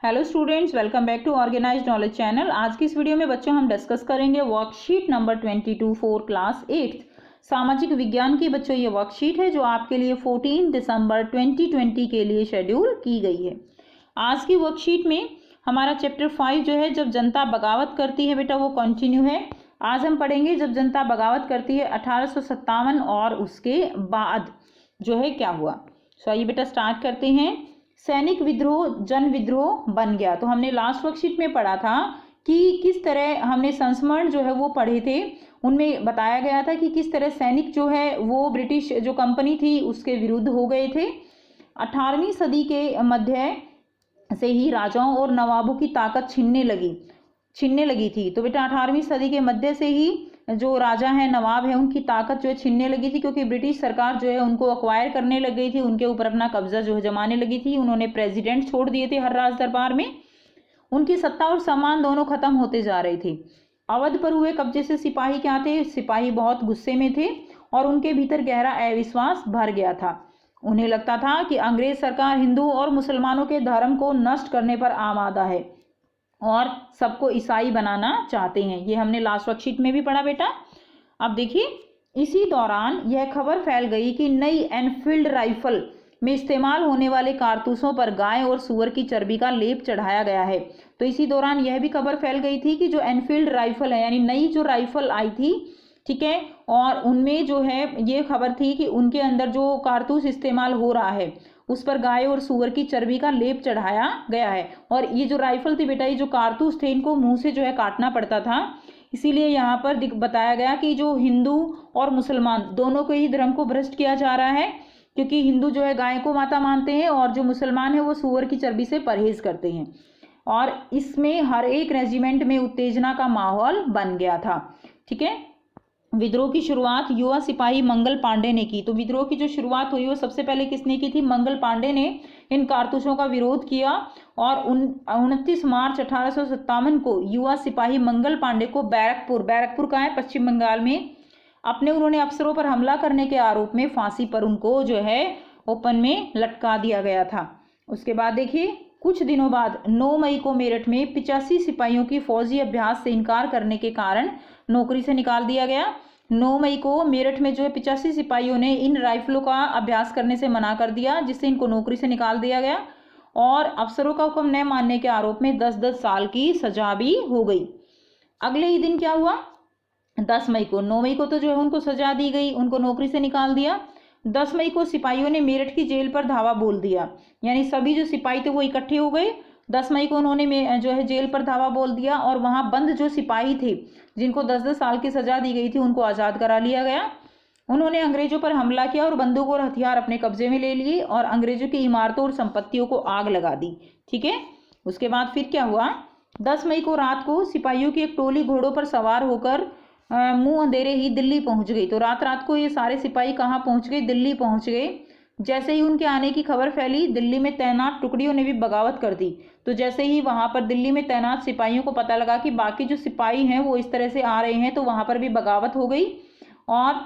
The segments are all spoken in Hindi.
Hello students, welcome back to organized knowledge channel. आज की इस वीडियो में बच्चों हम डिस्कस करेंगे वर्कशीट नंबर 22 फॉर क्लास 8 सामाजिक विज्ञान की। बच्चों ये वर्कशीट है जो आपके लिए 14 दिसंबर 2020 के लिए शेड्यूल की गई है। आज की वर्कशीट में हमारा चैप्टर 5 जो है जब जनता बगावत करती है बेटा वो कंटिन्यू है। आज हम पढ़ेंगे जब जनता बगावत करती है 1857 और उसके बाद जो है क्या हुआ। सो आइए बेटा स्टार्ट करते हैं। सैनिक विद्रोह जन विद्रोह बन गया। तो हमने लास्ट वर्कशीट में पढ़ा था कि किस तरह हमने संस्मरण जो है वो पढ़े थे। उनमें बताया गया था कि किस तरह सैनिक जो है वो ब्रिटिश जो कंपनी थी उसके विरुद्ध हो गए थे। 18वीं सदी के मध्य से ही राजाओं और नवाबों की ताकत छिनने लगी थी। तो बेटा 18वीं सदी के मध्य से ही जो राजा हैं नवाब हैं उनकी ताकत जो है छिनने लगी थी, क्योंकि ब्रिटिश सरकार जो है उनको अक्वायर करने लग गई थी, उनके ऊपर अपना कब्जा जो है जमाने लगी थी। उन्होंने प्रेसिडेंट छोड़ दिए थे हर राज दरबार में। उनकी सत्ता और सम्मान दोनों खत्म होते जा रहे थे। अवध पर हुए कब्जे से सिपाही क्या थे, सिपाही बहुत गुस्से में थे और उनके भीतर गहरा अविश्वास भर गया था। उन्हें लगता था कि अंग्रेज सरकार हिंदुओं और मुसलमानों के धर्म को नष्ट करने पर आमादा है और सबको ईसाई बनाना चाहते हैं। ये हमने लास्ट वर्कशीट में भी पढ़ा बेटा। अब देखिए, इसी दौरान यह खबर फैल गई कि नई एनफील्ड राइफल में इस्तेमाल होने वाले कारतूसों पर गाय और सूअर की चर्बी का लेप चढ़ाया गया है। तो इसी दौरान यह भी खबर फैल गई थी कि जो एनफील्ड राइफल है यानी नई जो राइफल आई थी, ठीक है, और उनमें जो है ये खबर थी कि उनके अंदर जो कारतूस इस्तेमाल हो रहा है उस पर गाय और सूअर की चर्बी का लेप चढ़ाया गया है। और ये जो राइफल थी बेटा, ये जो कारतूस थे इनको मुंह से जो है काटना पड़ता था। इसीलिए यहाँ पर बताया गया कि जो हिंदू और मुसलमान दोनों के ही धर्म को भ्रष्ट किया जा रहा है, क्योंकि हिंदू जो है गाय को माता मानते हैं और जो मुसलमान है वो सूअर की चर्बी से परहेज करते हैं। और इसमें हर एक रेजिमेंट में उत्तेजना का माहौल बन गया था। ठीक है, विद्रोह की शुरुआत युवा सिपाही मंगल पांडे ने की। तो विद्रोह की जो शुरुआत हुई वो सबसे पहले किसने की थी, मंगल पांडे ने इन कारतूसों का विरोध किया। और 29 मार्च 1857 को युवा सिपाही मंगल पांडे को बैरकपुर का है पश्चिम बंगाल में, उन्होंने अफसरों पर हमला करने के आरोप में फांसी पर उनको जो है ओपन में लटका दिया गया था। उसके बाद देखिए, कुछ दिनों बाद 9 मई को मेरठ में 85 सिपाहियों की फौजी अभ्यास से इनकार करने के कारण नौकरी से निकाल दिया गया। 9 मई को मेरठ में जो है 85 सिपाहियों ने इन राइफलों का अभ्यास करने से मना कर दिया, जिससे इनको नौकरी से निकाल दिया गया। और अफसरों का हुक्म न मानने के आरोप में 10-10 साल की सजा भी हो गई। अगले ही दिन क्या हुआ, 10 मई को, 9 मई को तो जो है उनको सजा दी गई, उनको नौकरी से निकाल दिया। 10 मई को सिपाहियों ने मेरठ की जेल पर धावा बोल दिया, यानी सभी जो सिपाही थे वो इकट्ठे हो गए। 10 मई को उन्होंने जो है जेल पर धावा बोल दिया और वहां बंद जो सिपाही थे जिनको 10-10 साल की सजा दी गई थी उनको आज़ाद करा लिया गया। उन्होंने अंग्रेजों पर हमला किया और बंदूक और हथियार अपने कब्जे में ले लिए और अंग्रेजों की इमारतों और संपत्तियों को आग लगा दी। ठीक है, उसके बाद फिर क्या हुआ, 10 मई को रात को सिपाहियों की एक टोली घोड़ों पर सवार होकर मुंह अंधेरे ही दिल्ली पहुंच गई। तो रात को ये सारे सिपाही कहाँ पहुंच गए, दिल्ली पहुंच गए। जैसे ही उनके आने की खबर फैली, दिल्ली में तैनात टुकड़ियों ने भी बगावत कर दी। तो जैसे ही वहां पर दिल्ली में तैनात सिपाहियों को पता लगा कि बाकी जो सिपाही हैं वो इस तरह से आ रहे हैं, तो वहां पर भी बगावत हो गई। और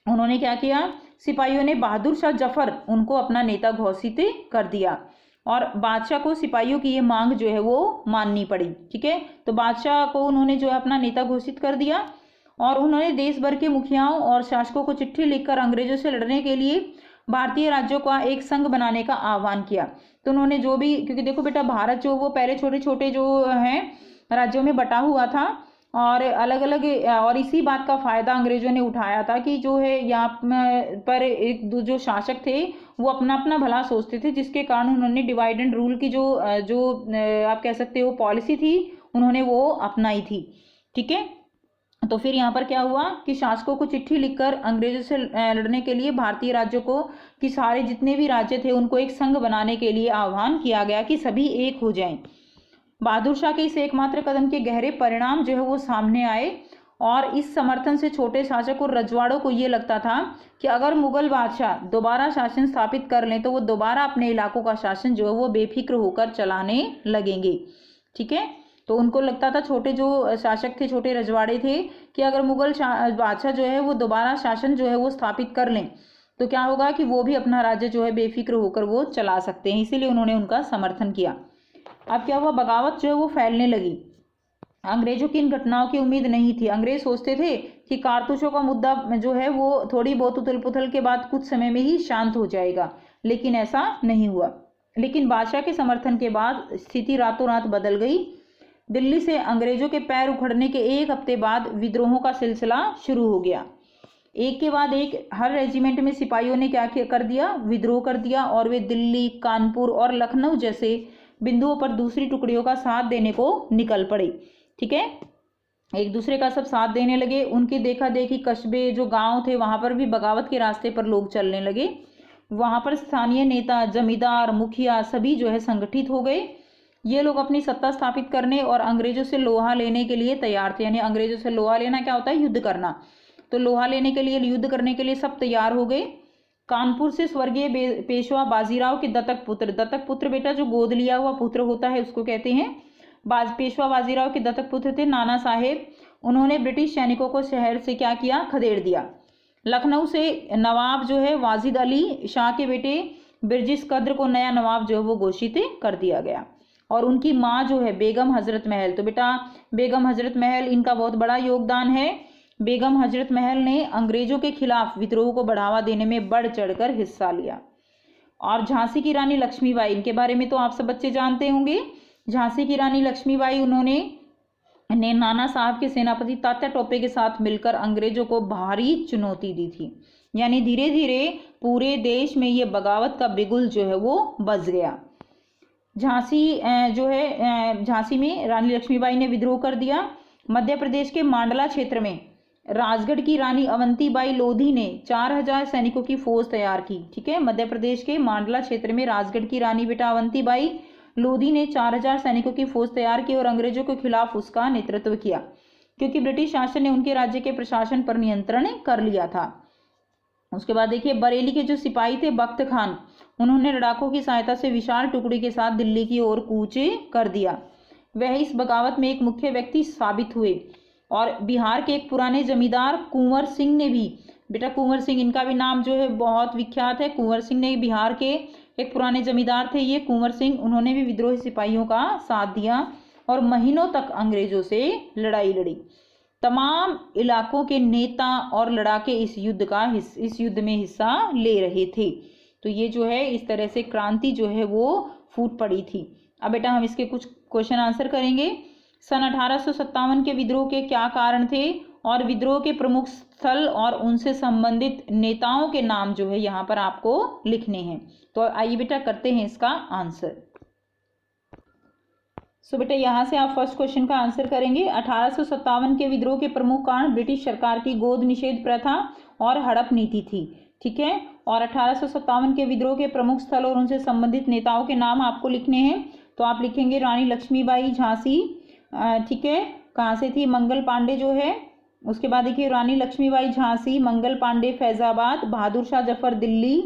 उन्होंने क्या किया, सिपाहियों ने बहादुर शाह जफर उनको अपना नेता घोषित कर दिया और बादशाह को सिपाहियों की ये मांग जो है वो माननी पड़ी। ठीक है, तो बादशाह को उन्होंने जो है अपना नेता घोषित कर दिया और उन्होंने देश भर के मुखियाओं और शासकों को चिट्ठी लिखकर अंग्रेजों से लड़ने के लिए भारतीय राज्यों का एक संघ बनाने का आह्वान किया। तो उन्होंने जो भी, क्योंकि देखो बेटा भारत जो वो पहले छोटे छोटे जो हैं राज्यों में बटा हुआ था और अलग अलग, और इसी बात का फायदा अंग्रेजों ने उठाया था कि जो है यहाँ पर एक दो जो शासक थे वो अपना अपना भला सोचते थे, जिसके कारण उन्होंने डिवाइड एंड रूल की जो आप कह सकते हो पॉलिसी थी उन्होंने वो अपनाई थी। ठीक है, तो फिर यहाँ पर क्या हुआ कि शासकों को चिट्ठी लिखकर अंग्रेजों से लड़ने के लिए भारतीय राज्यों को कि सारे जितने भी राज्य थे उनको एक संघ बनाने के लिए आह्वान किया गया कि सभी एक हो जाएं। बहादुर शाह के इस एकमात्र कदम के गहरे परिणाम जो है वो सामने आए और इस समर्थन से छोटे शासक और रजवाड़ों को ये लगता था कि अगर मुगल बादशाह दोबारा शासन स्थापित कर लें तो वो दोबारा अपने इलाकों का शासन जो है वो बेफिक्र होकर चलाने लगेंगे। ठीक है, तो उनको लगता था, छोटे जो शासक थे, छोटे रजवाड़े थे, कि अगर मुगल बादशाह जो है वो दोबारा शासन जो है वो स्थापित कर लें तो क्या होगा कि वो भी अपना राज्य जो है बेफिक्र होकर वो चला सकते हैं। इसीलिए उन्होंने उनका समर्थन किया। अब क्या हुआ, बगावत जो है वो फैलने लगी। अंग्रेजों की इन घटनाओं की उम्मीद नहीं थी। अंग्रेज सोचते थे कि कारतूसों का मुद्दा जो है वो थोड़ी बहुत उथल पुथल के बाद कुछ समय में ही शांत हो जाएगा, लेकिन ऐसा नहीं हुआ। लेकिन बादशाह के समर्थन के बाद स्थिति रातों रात बदल गई। दिल्ली से अंग्रेजों के पैर उखड़ने के एक हफ्ते बाद विद्रोहों का सिलसिला शुरू हो गया। एक के बाद एक हर रेजिमेंट में सिपाहियों ने क्या कर दिया, विद्रोह कर दिया, और वे दिल्ली, कानपुर और लखनऊ जैसे बिंदुओं पर दूसरी टुकड़ियों का साथ देने को निकल पड़े। ठीक है, एक दूसरे का सब साथ देने लगे। उनकी देखा देखी कस्बे, जो गांव थे, वहां पर भी बगावत के रास्ते पर लोग चलने लगे। वहां पर स्थानीय नेता, जमींदार, मुखिया सभी जो है संगठित हो गए। ये लोग अपनी सत्ता स्थापित करने और अंग्रेजों से लोहा लेने के लिए तैयार थे। यानी अंग्रेजों से लोहा लेना क्या होता है, युद्ध करना। तो लोहा लेने के लिए, युद्ध करने के लिए सब तैयार हो गए। कानपुर से स्वर्गीय पेशवा बाजीराव के दत्तक पुत्र बेटा जो गोद लिया हुआ पुत्र होता है उसको कहते हैं। पेशवा बाजीराव के दत्तक पुत्र थे नाना साहेब। उन्होंने ब्रिटिश सैनिकों को शहर से क्या किया, खदेड़ दिया। लखनऊ से नवाब जो है वाजिद अली शाह के बेटे बिरजिस कद्र को नया नवाब जो है वो घोषित कर दिया गया। और उनकी माँ जो है बेगम हजरत महल, तो बेटा बेगम हजरत महल, इनका बहुत बड़ा योगदान है। बेगम हजरत महल ने अंग्रेजों के खिलाफ विद्रोह को बढ़ावा देने में बढ़ चढ़कर हिस्सा लिया। और झांसी की रानी लक्ष्मीबाई, इनके बारे में तो आप सब बच्चे जानते होंगे। झांसी की रानी लक्ष्मीबाई, उन्होंने नाना साहब के सेनापति तात्या टोपे के साथ मिलकर अंग्रेजों को भारी चुनौती दी थी। यानी धीरे धीरे पूरे देश में ये बगावत का बिगुल जो है वो बज गया। झांसी जो है, झांसी में रानी लक्ष्मीबाई ने विद्रोह कर दिया। मध्य प्रदेश के मांडला क्षेत्र में राजगढ़ की रानी अवंतीबाई लोधी ने 4000 सैनिकों की फौज तैयार की। ठीक है, मध्य प्रदेश के मांडला क्षेत्र में राजगढ़ की रानी बेटा अवंतीबाई लोधी ने 4000 सैनिकों की फौज तैयार की और अंग्रेजों के खिलाफ उसका नेतृत्व किया, क्योंकि ब्रिटिश शासन ने उनके राज्य के प्रशासन पर नियंत्रण कर लिया था। उसके बाद देखिए, बरेली के जो सिपाही थे बख्त खान, उन्होंने लड़ाकों की सहायता से विशाल टुकड़ी के साथ दिल्ली की ओर कूच कर दिया। वह इस बगावत में एक मुख्य व्यक्ति साबित हुए। और बिहार के एक पुराने जमींदार कुंवर सिंह ने भी, बेटा कुंवर सिंह, इनका भी नाम जो है बहुत विख्यात है। कुंवर सिंह ने, बिहार के एक पुराने जमींदार थे ये कुंवर सिंह, उन्होंने भी विद्रोही सिपाहियों का साथ दिया और महीनों तक अंग्रेजों से लड़ाई लड़ी। तमाम इलाकों के नेता और लड़ाके इस युद्ध में हिस्सा ले रहे थे। तो ये जो है इस तरह से क्रांति जो है वो फूट पड़ी थी। अब बेटा हम इसके कुछ क्वेश्चन आंसर करेंगे। सन 1857 के विद्रोह के क्या कारण थे और विद्रोह के प्रमुख स्थल और उनसे संबंधित नेताओं के नाम जो है यहाँ पर आपको लिखने हैं। तो आइए बेटा करते हैं इसका आंसर। सो बेटा यहाँ से आप फर्स्ट क्वेश्चन का आंसर करेंगे। 1857 के विद्रोह के प्रमुख कारण ब्रिटिश सरकार की गोद निषेध प्रथा और हड़प नीति थी। ठीक है, और 1857 के विद्रोह के प्रमुख स्थल और उनसे संबंधित नेताओं के नाम आपको लिखने हैं। तो आप लिखेंगे रानी लक्ष्मीबाई झांसी, ठीक है, कहाँ से थी, मंगल पांडे जो है। उसके बाद देखिए रानी लक्ष्मीबाई झांसी, मंगल पांडे फैजाबाद, बहादुर शाह जफर दिल्ली,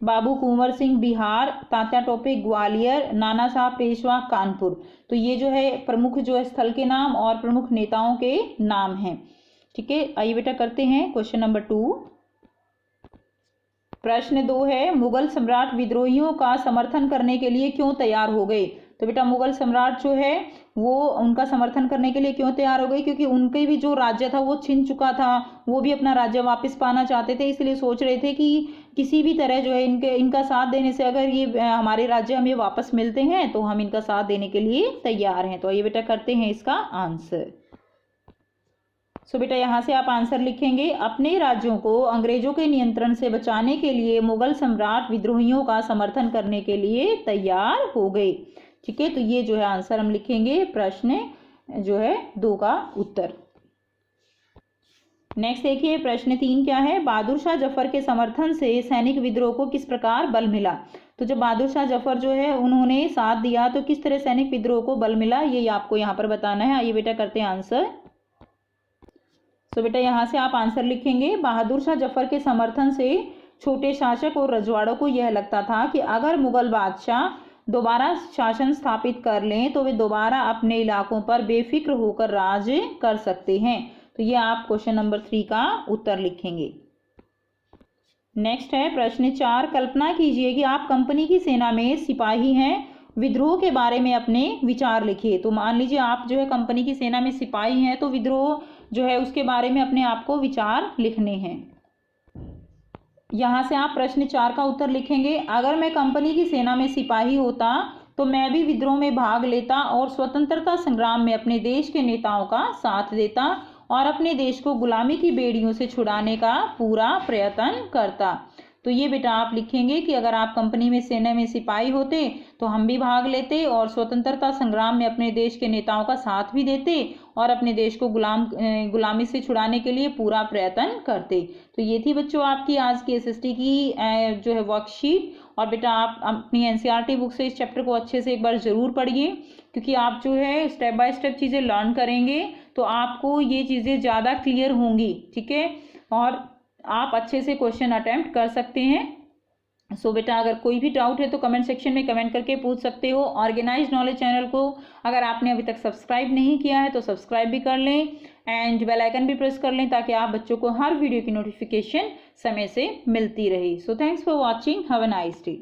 बाबू कुंवर सिंह बिहार, तात्या टोपे ग्वालियर, नाना साहब पेशवा कानपुर। तो ये जो है प्रमुख जो है स्थल के नाम और प्रमुख नेताओं के नाम हैं। ठीक है, आइए बेटा करते हैं क्वेश्चन नंबर 2। प्रश्न 2 है, मुगल सम्राट विद्रोहियों का समर्थन करने के लिए क्यों तैयार हो गए। तो बेटा मुगल सम्राट जो है वो उनका समर्थन करने के लिए क्यों तैयार हो गए, क्योंकि उनके भी जो राज्य था वो छिन चुका था, वो भी अपना राज्य वापस पाना चाहते थे। इसलिए सोच रहे थे कि किसी भी तरह जो है इनका साथ देने से अगर ये हमारे राज्य हमें वापस मिलते हैं तो हम इनका साथ देने के लिए तैयार हैं। तो ये बेटा करते हैं इसका आंसर। सो बेटा यहाँ से आप आंसर लिखेंगे, अपने राज्यों को अंग्रेजों के नियंत्रण से बचाने के लिए मुगल सम्राट विद्रोहियों का समर्थन करने के लिए तैयार हो गए। ठीक है, तो ये जो है आंसर हम लिखेंगे प्रश्न जो है 2 का उत्तर। नेक्स्ट देखिए प्रश्न 3 क्या है, बहादुर शाह जफर के समर्थन से सैनिक विद्रोह को किस प्रकार बल मिला। तो जब बहादुर शाह जफर जो है उन्होंने साथ दिया तो किस तरह सैनिक विद्रोह को बल मिला, ये आपको यहाँ पर बताना है। आइए बेटा करते हैं आंसर। तो बेटा यहाँ से आप आंसर लिखेंगे, बहादुर शाह जफर के समर्थन से छोटे शासक और रजवाड़ों को यह लगता था कि अगर मुगल बादशाह दोबारा शासन स्थापित कर लें तो वे दोबारा अपने इलाकों पर बेफिक्र होकर राज कर सकते हैं। तो ये आप क्वेश्चन नंबर 3 का उत्तर लिखेंगे। नेक्स्ट है प्रश्न 4, कल्पना कीजिए कि आप कंपनी की सेना में सिपाही हैं, विद्रोह के बारे में अपने विचार लिखिए। तो मान लीजिए आप जो है कंपनी की सेना में सिपाही हैं, तो विद्रोह जो है उसके बारे में अपने आप को विचार लिखने हैं। यहाँ से आप प्रश्न 4 का उत्तर लिखेंगे। अगर मैं कंपनी की सेना में सिपाही होता तो मैं भी विद्रोह में भाग लेता और स्वतंत्रता संग्राम में अपने देश के नेताओं का साथ देता और अपने देश को गुलामी की बेड़ियों से छुड़ाने का पूरा प्रयत्न करता। तो ये बेटा आप लिखेंगे कि अगर आप कंपनी में सेना में सिपाही होते तो हम भी भाग लेते और स्वतंत्रता संग्राम में अपने देश के नेताओं का साथ भी देते और अपने देश को गुलामी से छुड़ाने के लिए पूरा प्रयत्न करते। तो ये थी बच्चों आपकी आज की एसएसटी की जो है वर्कशीट। और बेटा आप अपनी एनसीईआरटी बुक से इस चैप्टर को अच्छे से एक बार ज़रूर पढ़िए, क्योंकि आप जो है स्टेप बाय स्टेप चीज़ें लर्न करेंगे तो आपको ये चीज़ें ज़्यादा क्लियर होंगी, ठीक है, और आप अच्छे से क्वेश्चन अटेम्प्ट कर सकते हैं। सो बेटा अगर कोई भी डाउट है तो कमेंट सेक्शन में कमेंट करके पूछ सकते हो। ऑर्गेनाइज्ड नॉलेज चैनल को अगर आपने अभी तक सब्सक्राइब नहीं किया है तो सब्सक्राइब भी कर लें एंड बेल आइकन भी प्रेस कर लें, ताकि आप बच्चों को हर वीडियो की नोटिफिकेशन समय से मिलती रहे। So thanks for watching, have a nice day.